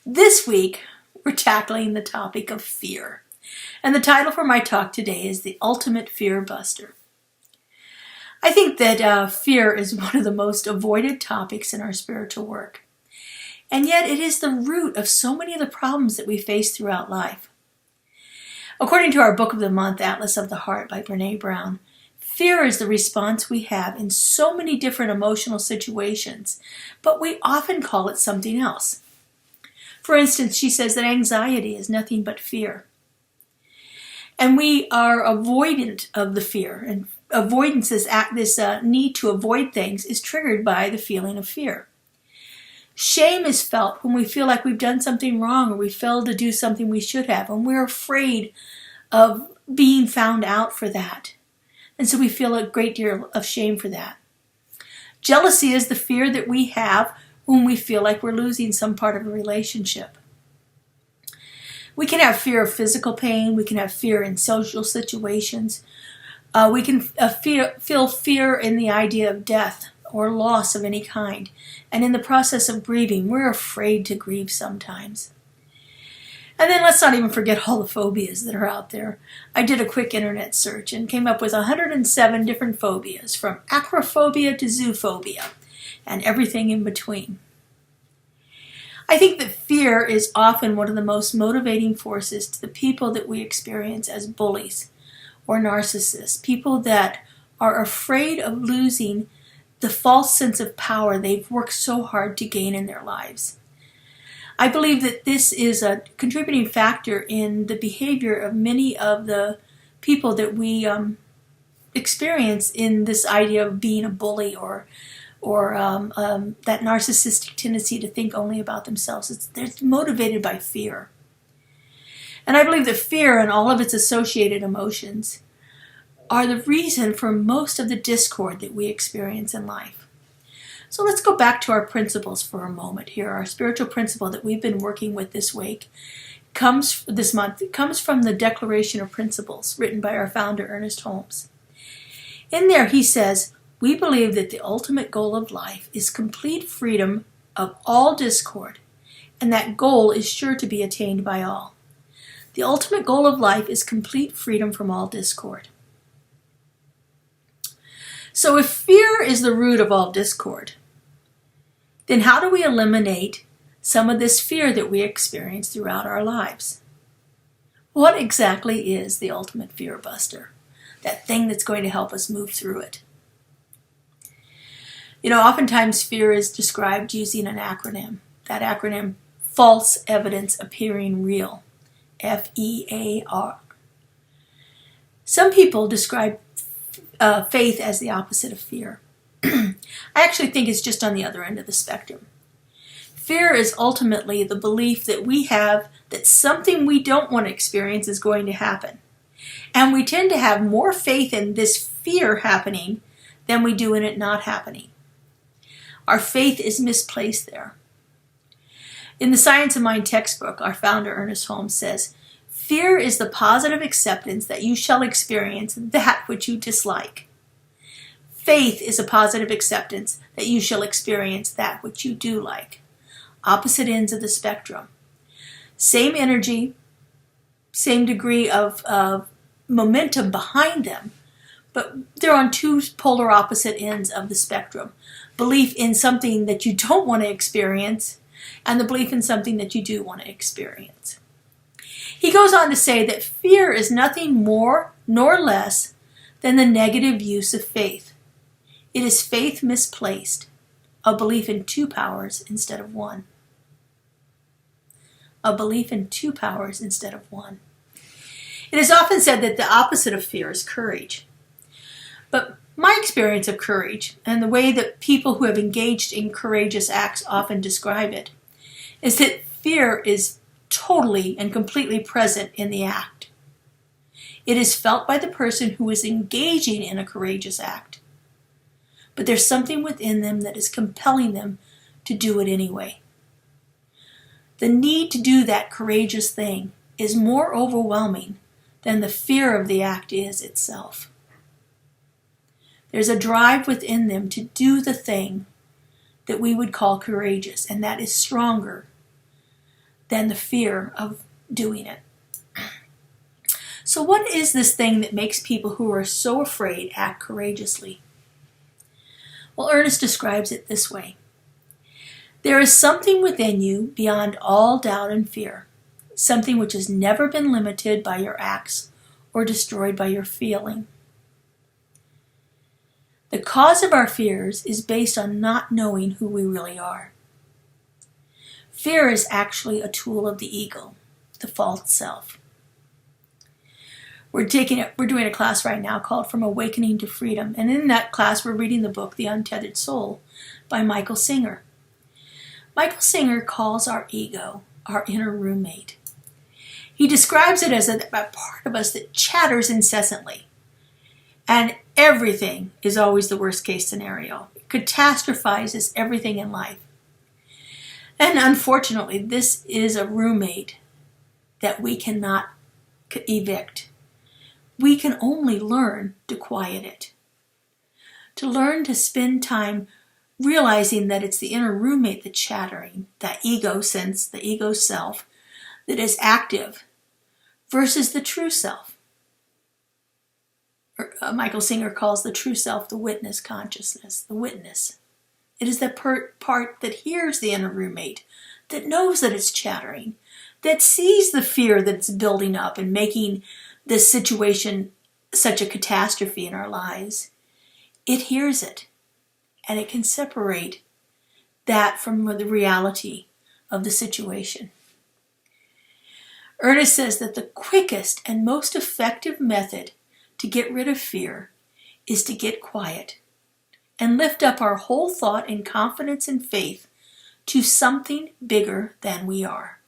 This week, we're tackling the topic of fear. And the title for my talk today is The Ultimate Fear Buster. I think that fear is one of the most avoided topics in our spiritual work. And yet it is the root of so many of the problems that we face throughout life. According to our Book of the Month, Atlas of the Heart by Brene Brown, fear is the response we have in so many different emotional situations, but we often call it something else. For instance, she says that anxiety is nothing but fear. And we are avoidant of the fear. And avoidance, this need to avoid things, is triggered by the feeling of fear. Shame is felt when we feel like we've done something wrong or we failed to do something we should have, and we're afraid of being found out for that. And so we feel a great deal of shame for that. Jealousy is the fear that we have when we feel like we're losing some part of a relationship. We can have fear of physical pain. We can have fear in social situations. We can feel fear in the idea of death or loss of any kind. And in the process of grieving, we're afraid to grieve sometimes. And then let's not even forget all the phobias that are out there. I did a quick internet search and came up with 107 different phobias, from acrophobia to zoophobia, and everything in between. I think that fear is often one of the most motivating forces to the people that we experience as bullies or narcissists, people that are afraid of losing the false sense of power they've worked so hard to gain in their lives. I believe that this is a contributing factor in the behavior of many of the people that we experience in this idea of being a bully or that narcissistic tendency to think only about themselves. They're motivated by fear. And I believe that fear and all of its associated emotions are the reason for most of the discord that we experience in life. So let's go back to our principles for a moment here. Our spiritual principle that we've been working with this month comes from the Declaration of Principles written by our founder, Ernest Holmes. In there he says, "We believe that the ultimate goal of life is complete freedom of all discord, and that goal is sure to be attained by all. The ultimate goal of life is complete freedom from all discord." So if fear is the root of all discord, then how do we eliminate some of this fear that we experience throughout our lives? What exactly is the ultimate fear buster? That thing that's going to help us move through it. Oftentimes fear is described using an acronym. That acronym, False Evidence Appearing Real, FEAR. Some people describe faith as the opposite of fear. I actually think it's just on the other end of the spectrum. Fear is ultimately the belief that we have that something we don't want to experience is going to happen. And we tend to have more faith in this fear happening than we do in it not happening. Our faith is misplaced there. In the Science of Mind textbook, our founder, Ernest Holmes, says, "Fear is the positive acceptance that you shall experience that which you dislike. Faith is a positive acceptance that you shall experience that which you do like." Opposite ends of the spectrum. Same energy, same degree of momentum behind them, but they're on two polar opposite ends of the spectrum. Belief in something that you don't want to experience, and the belief in something that you do want to experience. He goes on to say that fear is nothing more nor less than the negative use of faith. It is faith misplaced, a belief in two powers instead of one. A belief in two powers instead of one. It is often said that the opposite of fear is courage. But my experience of courage, and the way that people who have engaged in courageous acts often describe it, is that fear is totally and completely present in the act. It is felt by the person who is engaging in a courageous act. But there's something within them that is compelling them to do it anyway. The need to do that courageous thing is more overwhelming than the fear of the act is itself. There's a drive within them to do the thing that we would call courageous, and that is stronger than the fear of doing it. So what is this thing that makes people who are so afraid act courageously? Well, Ernest describes it this way. There is something within you beyond all doubt and fear, something which has never been limited by your acts or destroyed by your feeling. The cause of our fears is based on not knowing who we really are. Fear is actually a tool of the ego, the false self. We're doing a class right now called From Awakening to Freedom, and in that class we're reading the book The Untethered Soul by Michael Singer. Michael Singer calls our ego our inner roommate. He describes it as a part of us that chatters incessantly, and everything is always the worst case scenario. It catastrophizes everything in life. And unfortunately, this is a roommate that we cannot evict. We can only learn to quiet it. To learn to spend time realizing that it's the inner roommate that's chattering, that ego sense, the ego self, that is active, versus the true self. Michael Singer calls the true self the witness consciousness, the witness. It is the part that hears the inner roommate, that knows that it's chattering, that sees the fear that's building up and making this situation such a catastrophe in our lives. It hears it, and it can separate that from the reality of the situation. Ernest says that the quickest and most effective method to get rid of fear is to get quiet and lift up our whole thought and confidence and faith to something bigger than we are.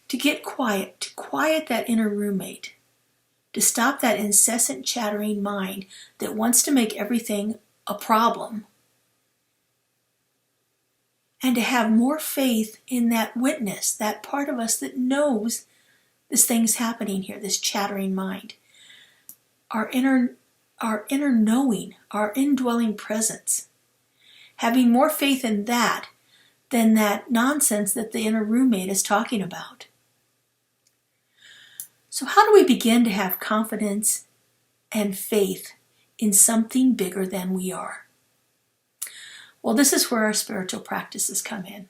To get quiet, to quiet that inner roommate, to stop that incessant chattering mind that wants to make everything a problem, and to have more faith in that witness, that part of us that knows this thing's happening here, this chattering mind. Our inner knowing, our indwelling presence. Having more faith in that than that nonsense that the inner roommate is talking about. So how do we begin to have confidence and faith in something bigger than we are? Well, this is where our spiritual practices come in.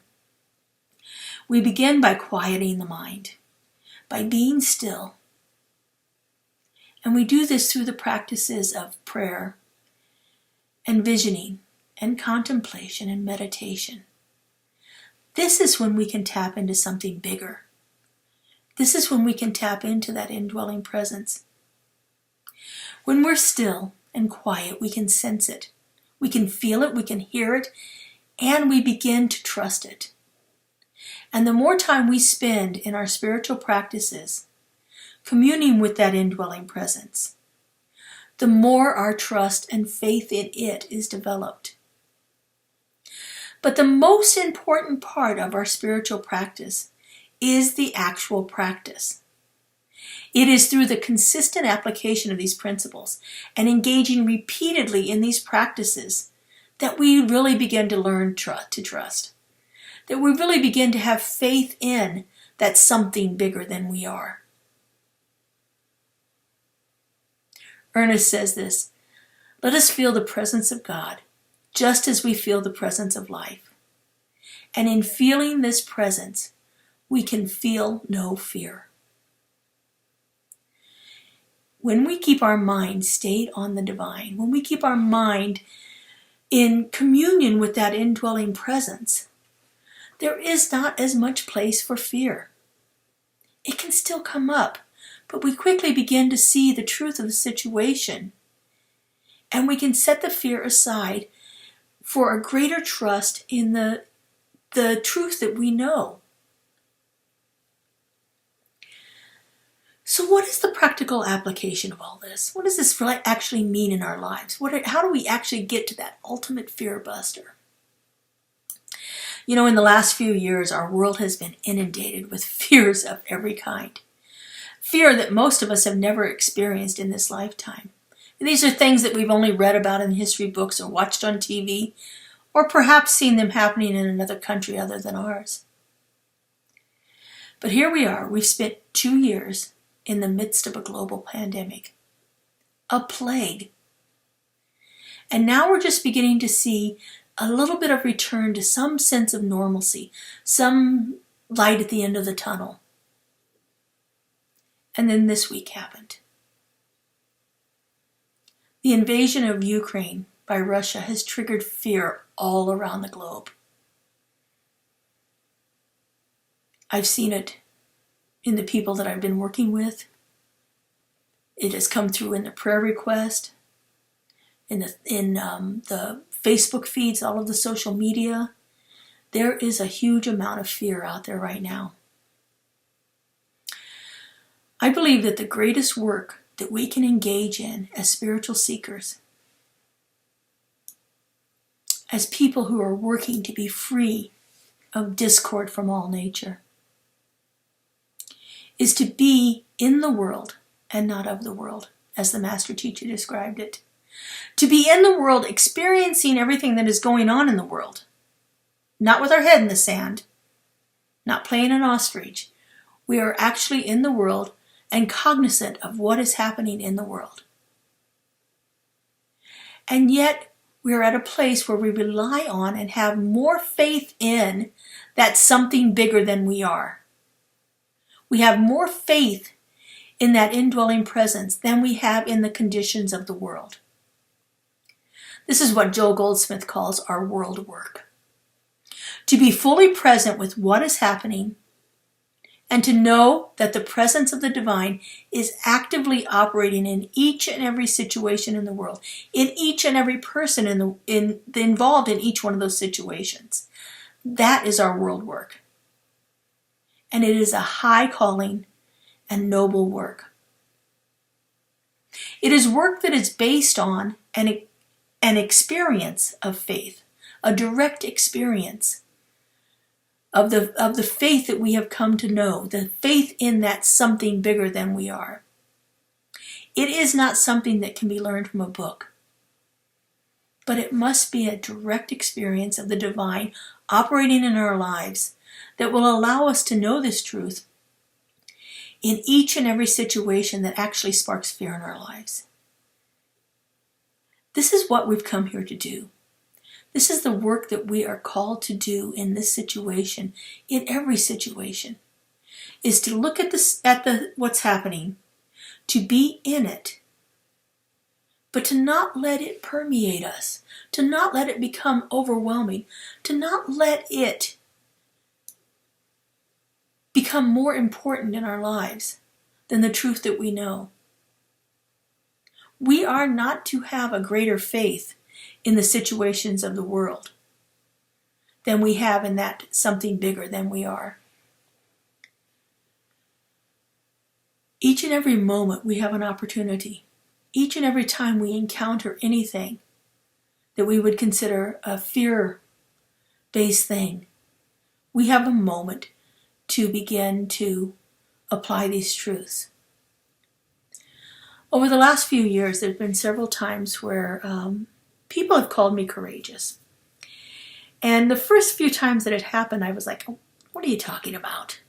We begin by quieting the mind, by being still. And we do this through the practices of prayer and visioning and contemplation and meditation. This is when we can tap into something bigger. This is when we can tap into that indwelling presence. When we're still and quiet, we can sense it. We can feel it, we can hear it, and we begin to trust it. And the more time we spend in our spiritual practices, communing with that indwelling presence, the more our trust and faith in it is developed. But the most important part of our spiritual practice is the actual practice. It is through the consistent application of these principles and engaging repeatedly in these practices that we really begin to learn to trust. That we really begin to have faith in that something bigger than we are. Ernest says this, let us feel the presence of God just as we feel the presence of life. And in feeling this presence, we can feel no fear. When we keep our mind stayed on the divine, when we keep our mind in communion with that indwelling presence, there is not as much place for fear. It can still come up, but we quickly begin to see the truth of the situation, and we can set the fear aside for a greater trust in the truth that we know. So what is the practical application of all this? What does this really actually mean in our lives? How do we actually get to that ultimate fear buster? You know, in the last few years, our world has been inundated with fears of every kind. Fear that most of us have never experienced in this lifetime. And these are things that we've only read about in history books or watched on TV, or perhaps seen them happening in another country other than ours. But here we are. We've spent 2 years in the midst of a global pandemic, a plague. And now we're just beginning to see a little bit of return to some sense of normalcy, some light at the end of the tunnel. And then this week happened. The invasion of Ukraine by Russia has triggered fear all around the globe. I've seen it in the people that I've been working with. It has come through in the prayer request, in the Facebook feeds, all of the social media. There is a huge amount of fear out there right now. I believe that the greatest work that we can engage in as spiritual seekers, as people who are working to be free of discord from all nature, is to be in the world and not of the world, as the Master Teacher described it. To be in the world, experiencing everything that is going on in the world, not with our head in the sand, not playing an ostrich. We are actually in the world and cognizant of what is happening in the world. And yet, we are at a place where we rely on and have more faith in that something bigger than we are. We have more faith in that indwelling presence than we have in the conditions of the world. This is what Joel Goldsmith calls our world work. To be fully present with what is happening and to know that the presence of the divine is actively operating in each and every situation in the world, in each and every person involved in each one of those situations. That is our world work. And it is a high calling and noble work. It is work that is based on an experience of faith, a direct experience of the faith that we have come to know, the faith in that something bigger than we are. It is not something that can be learned from a book, but it must be a direct experience of the divine operating in our lives that will allow us to know this truth in each and every situation that actually sparks fear in our lives. This is what we've come here to do. This is the work that we are called to do in this situation, in every situation, is to look at what's happening, to be in it, but to not let it permeate us, to not let it become overwhelming, to not let it become more important in our lives than the truth that we know. We are not to have a greater faith in the situations of the world than we have in that something bigger than we are. Each and every moment we have an opportunity. Each and every time we encounter anything that we would consider a fear-based thing, we have a moment to begin to apply these truths. Over the last few years, there have been several times where people have called me courageous. And the first few times that it happened, I was like, oh, what are you talking about?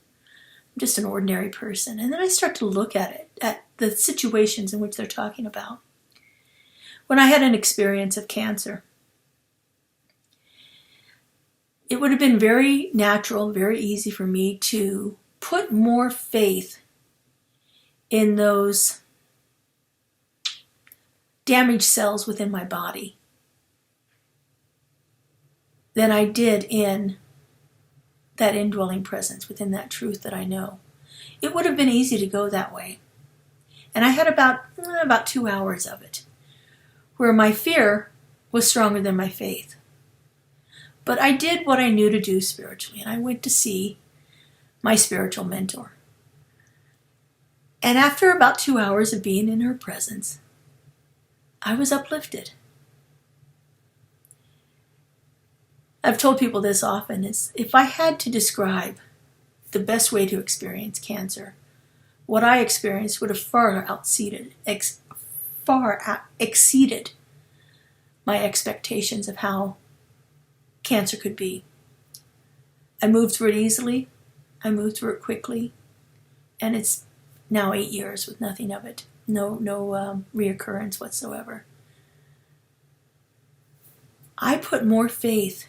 I'm just an ordinary person. And then I start to look at it, at the situations in which they're talking about. When I had an experience of cancer, it would have been very natural, very easy for me to put more faith in those damaged cells within my body than I did in that indwelling presence, within that truth that I know. It would have been easy to go that way. And I had about 2 hours of it, where my fear was stronger than my faith. But I did what I knew to do spiritually, and I went to see my spiritual mentor. And after about 2 hours of being in her presence, I was uplifted. I've told people this often, is if I had to describe the best way to experience cancer, what I experienced would have far exceeded my expectations of how cancer could be. I moved through it easily. I moved through it quickly, and it's now 8 years with nothing of it. No reoccurrence whatsoever. I put more faith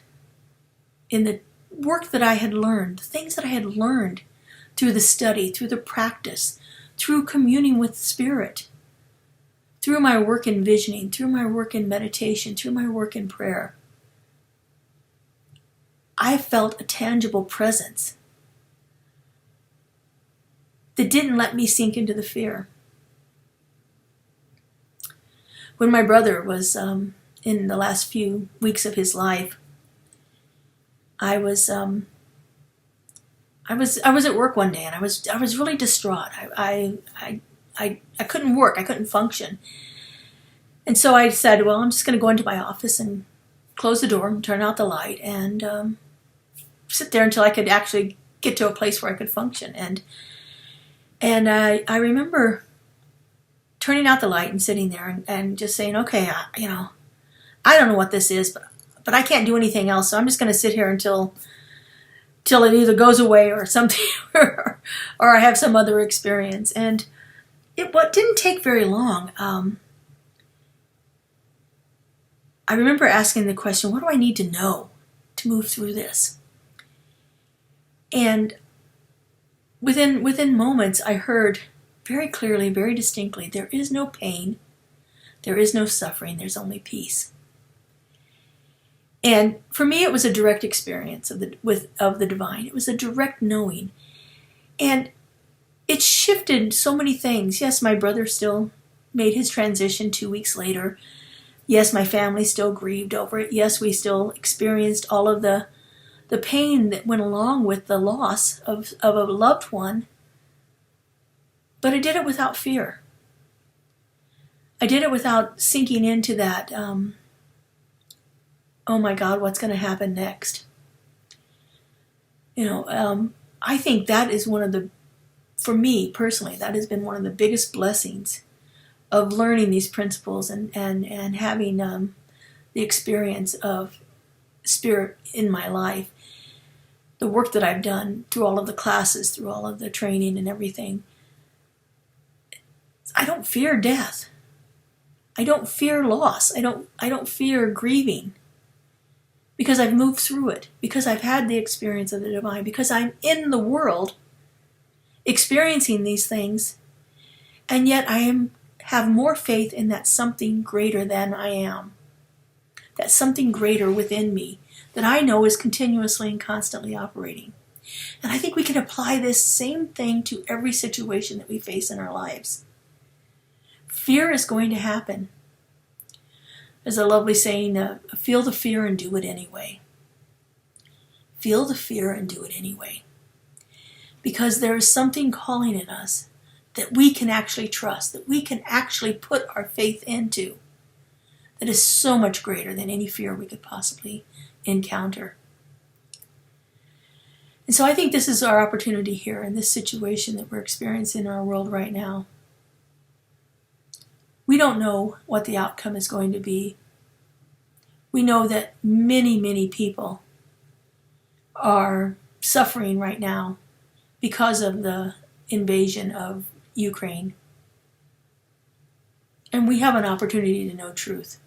in the work that I had learned, the things that I had learned through the study, through the practice, through communing with Spirit, through my work in visioning, through my work in meditation, through my work in prayer. I felt a tangible presence that didn't let me sink into the fear. When my brother was in the last few weeks of his life, I was at work one day, and I was really distraught. I couldn't work. I couldn't function. And so I said, well, I'm just going to go into my office and close the door and turn out the light and sit there until I could actually get to a place where I could function. And I remember turning out the light and sitting there and just saying, okay, I don't know what this is, but I can't do anything else, so I'm just going to sit here until it either goes away or something, or I have some other experience. And it didn't take very long. I remember asking the question, what do I need to know to move through this? And within moments, I heard very clearly, very distinctly, there is no pain, there is no suffering, there's only peace. And for me, it was a direct experience of the divine. It was a direct knowing. And it shifted so many things. Yes, my brother still made his transition 2 weeks later. Yes, my family still grieved over it. Yes, we still experienced all of the pain that went along with the loss of a loved one. But I did it without fear. I did it without sinking into that, oh my God, what's going to happen next? I think that is for me personally, that has been one of the biggest blessings of learning these principles and having the experience of Spirit in my life. The work that I've done through all of the classes, through all of the training and everything. I don't fear death. I don't fear loss. I don't fear grieving. Because I've moved through it. Because I've had the experience of the divine. Because I'm in the world experiencing these things. And yet I have more faith in that something greater than I am. That something greater within me that I know is continuously and constantly operating. And I think we can apply this same thing to every situation that we face in our lives. Fear is going to happen. There's a lovely saying, feel the fear and do it anyway. Feel the fear and do it anyway. Because there is something calling in us that we can actually trust, that we can actually put our faith into, that is so much greater than any fear we could possibly encounter. And so I think this is our opportunity here in this situation that we're experiencing in our world right now. We don't know what the outcome is going to be. We know that many, many people are suffering right now because of the invasion of Ukraine. And we have an opportunity to know truth.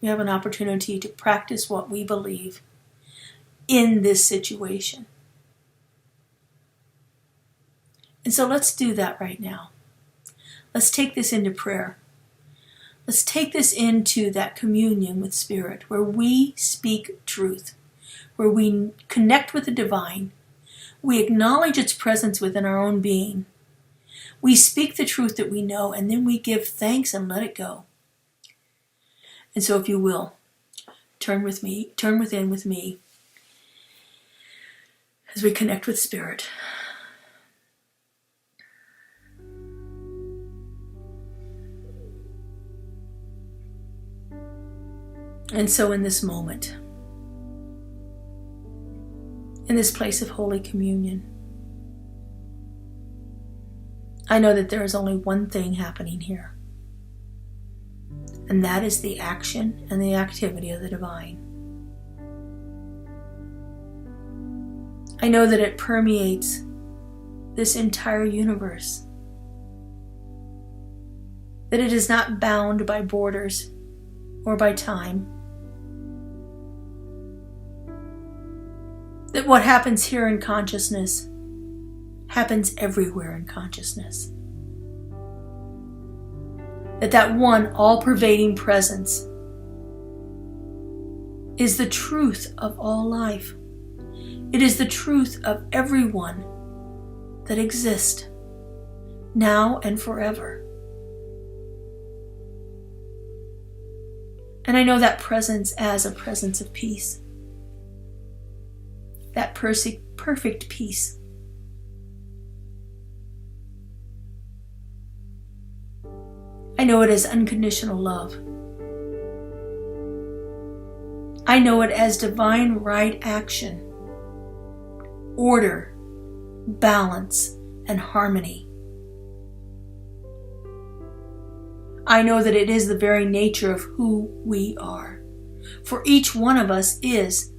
We have an opportunity to practice what we believe in this situation. And so let's do that right now. Let's take this into prayer. Let's take this into that communion with Spirit where we speak truth, where we connect with the divine. We acknowledge its presence within our own being. We speak the truth that we know, and then we give thanks and let it go. And so if you will, turn within with me as we connect with Spirit. And so in this moment, in this place of Holy Communion, I know that there is only one thing happening here, and that is the action and the activity of the divine. I know that it permeates this entire universe. That it is not bound by borders or by time. That what happens here in consciousness happens everywhere in consciousness. That one all-pervading presence is the truth of all life. It is the truth of everyone that exists, now and forever. And I know that presence as a presence of peace. That perfect peace. I know it as unconditional love. I know it as divine right action, order, balance, and harmony. I know that it is the very nature of who we are. For each one of us is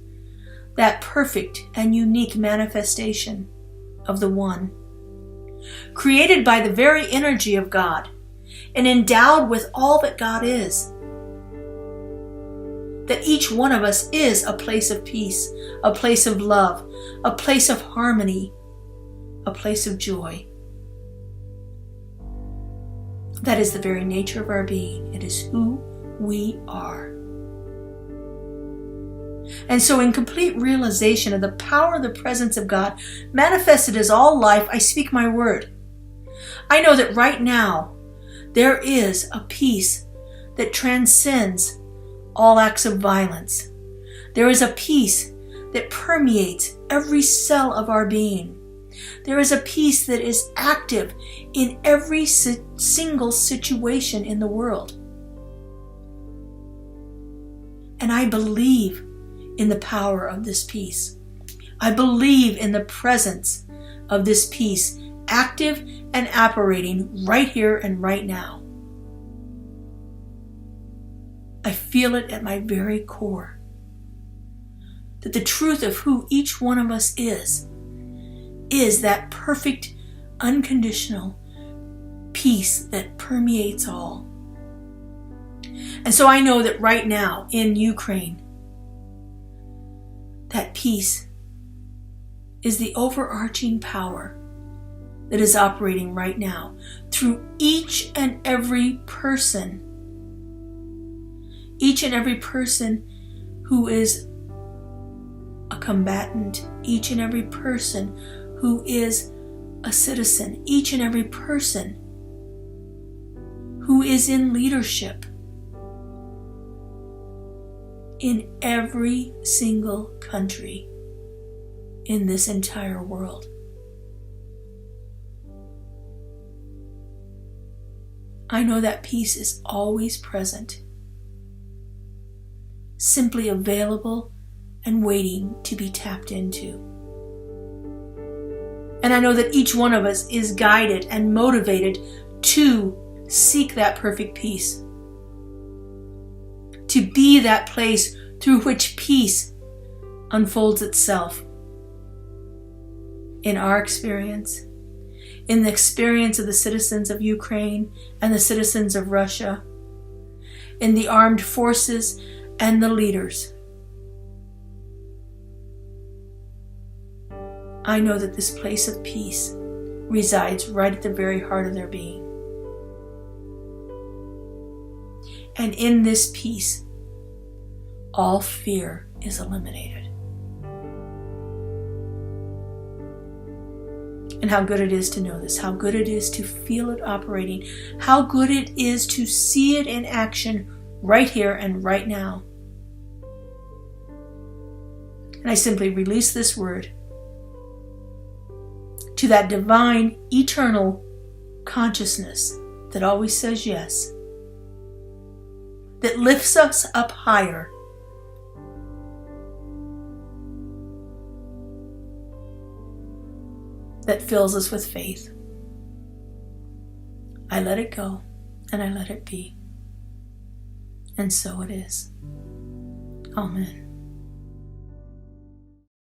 that perfect and unique manifestation of the One, created by the very energy of God and endowed with all that God is. That each one of us is a place of peace, a place of love, a place of harmony, a place of joy. That is the very nature of our being. It is who we are. And so in complete realization of the power of the presence of God manifested as all life, I speak my word. I know that right now there is a peace that transcends all acts of violence. There is a peace that permeates every cell of our being. There is a peace that is active in every single situation in the world. And I believe in the power of this peace. I believe in the presence of this peace, active and operating right here and right now. I feel it at my very core. That the truth of who each one of us is that perfect, unconditional peace that permeates all. And so I know that right now in Ukraine, that peace is the overarching power that is operating right now through each and every person. Each and every person who is a combatant, each and every person who is a citizen, each and every person who is in leadership in every single country in this entire world. I know that peace is always present, simply available and waiting to be tapped into. And I know that each one of us is guided and motivated to seek that perfect peace, to be that place through which peace unfolds itself in our experience, in the experience of the citizens of Ukraine and the citizens of Russia, in the armed forces and the leaders. I know that this place of peace resides right at the very heart of their being. And in this peace, all fear is eliminated. And how good it is to know this, how good it is to feel it operating, how good it is to see it in action right here and right now. And I simply release this word to that divine, eternal consciousness that always says yes, that lifts us up higher, that fills us with faith. I let it go and I let it be. And so it is. Amen.